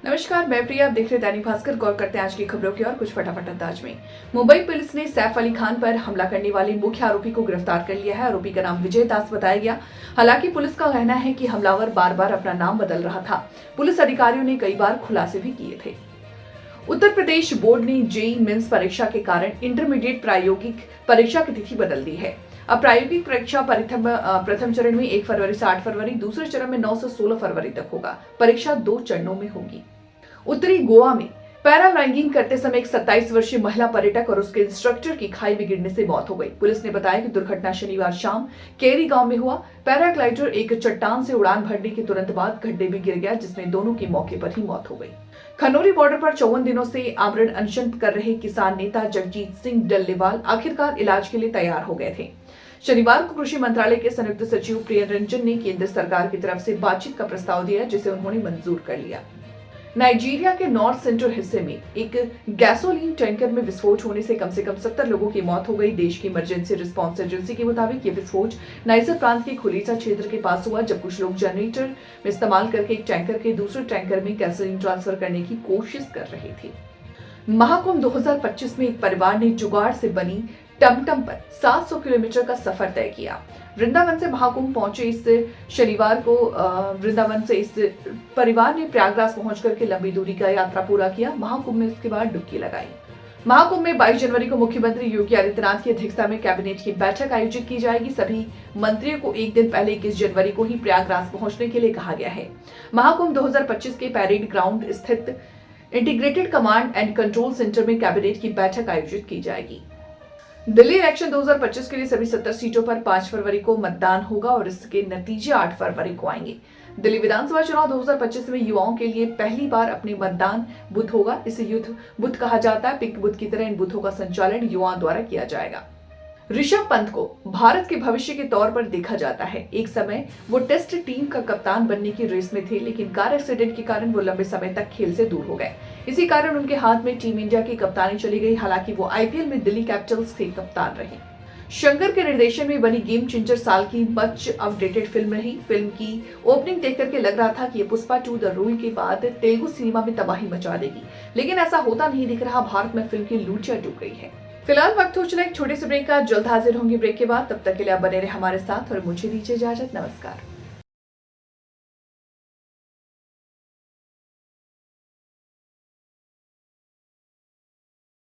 नमस्कार, मैं प्रिया। आप देख रहे दैनिक भास्कर। गौर करते हैं आज की खबरों की और कुछ फटाफट अंदाज में। मुंबई पुलिस ने सैफ अली खान पर हमला करने वाले मुख्य आरोपी को गिरफ्तार कर लिया है। आरोपी का नाम विजय दास बताया गया। हालांकि पुलिस का कहना है कि हमलावर बार बार अपना नाम बदल रहा था। पुलिस अधिकारियों ने कई बार खुलासे भी किए थे। उत्तर प्रदेश बोर्ड ने जेईई मेंस परीक्षा के कारण इंटरमीडिएट प्रायोगिक परीक्षा की तिथि बदल दी है। अब प्रायोगिक परीक्षा प्रथम चरण में 1 फरवरी से 8 फरवरी, दूसरे चरण में 9 से 16 फरवरी तक होगा। परीक्षा 2 चरणों में होगी। उत्तरी गोवा में पैराग्लाइडिंग करते समय एक 27 वर्षीय महिला पर्यटक और उसके इंस्ट्रक्टर की खाई में गिरने से मौत हो गई। पुलिस ने बताया कि दुर्घटना शनिवार शाम केरी गांव में हुआ। पैराग्लाइडर एक चट्टान से उड़ान भरने के तुरंत बाद गड्ढे में गिर गया, जिसमें दोनों की मौके पर ही मौत हो गई। खनौरी बॉर्डर पर 54 दिनों से आमरण अनशन कर रहे किसान नेता जगजीत सिंह डल्लेवाल आखिरकार इलाज के लिए तैयार हो गए थे। शनिवार को कृषि मंत्रालय के संयुक्त सचिव प्रियरंजन ने केंद्र सरकार की तरफ से बातचीत का प्रस्ताव दिया, जिसे उन्होंने मंजूर कर लिया। नाइजीरिया के नॉर्थ सेंट्रल हिस्से में एक गैसोलीन टैंकर में विस्फोट होने से कम 70 लोगों की मौत हो गई। देश की इमरजेंसी रिस्पांस एजेंसी के मुताबिक ये विस्फोट नाइजर प्रांत के खुलीसा क्षेत्र के पास हुआ, जब कुछ लोग जनरेटर में इस्तेमाल करके एक टैंकर के दूसरे टैंकर में गैसोलीन ट्रांसफर करने की कोशिश कर रहे थे। महाकुंभ 2025 में एक परिवार ने जुगाड़ से बनी टमटम पर 700 किलोमीटर का सफर तय किया। वृंदावन से महाकुंभ पहुंचे इस शनिवार को वृंदावन से इस परिवार ने प्रयागराज पहुंच करके लंबी दूरी का यात्रा पूरा किया। महाकुंभ में इसके बाद डुबकी लगाई। महाकुंभ में 22 जनवरी को मुख्यमंत्री योगी आदित्यनाथ की अध्यक्षता में कैबिनेट की बैठक आयोजित की जाएगी। सभी मंत्रियों को एक दिन पहले 21 जनवरी को ही प्रयागराज पहुंचने के लिए कहा गया है। महाकुंभ 2025 के पैरेड ग्राउंड स्थित integrated command and control centre में कैबिनेट की बैठक आयोजित की जाएगी। दिल्ली इलेक्शन 2025 के लिए सभी 70 सीटों पर 5 फरवरी को मतदान होगा और इसके नतीजे 8 फरवरी को आएंगे। दिल्ली विधानसभा चुनाव 2025 में युवाओं के लिए पहली बार अपने मतदान बूथ होगा। इसे यूथ बूथ कहा जाता है। पिंक बूथ की तरह इन बूथों का संचालन युवाओं द्वारा किया जाएगा। ऋषभ पंत को भारत के भविष्य के तौर पर देखा जाता है। एक समय वो टेस्ट टीम का कप्तान बनने की रेस में थे, लेकिन कार एक्सीडेंट के कारण वो लंबे समय तक खेल से दूर हो गए। इसी कारण उनके हाथ में टीम इंडिया की कप्तानी चली गई। हालांकि वो आईपीएल में दिल्ली कैपिटल्स के कप्तान रहे। शंकर के निर्देशन में बनी गेम चेंजर साल की मच अपडेटेड फिल्म रही। फिल्म की ओपनिंग देख करके लग रहा था कि ये पुष्पा 2 द रूल के बाद तेलुगु सिनेमा में तबाही मचा देगी, लेकिन ऐसा होता नहीं दिख रहा। भारत में फिल्म की लूटियां डूब गई है। फिलहाल वक्त हो चला एक छोटे से ब्रेक का। जल्द हाजिर होंगे ब्रेक के बाद। तब तक के लिए आप बने रहे हमारे साथ और मुझे दीजिए इजाजत। नमस्कार।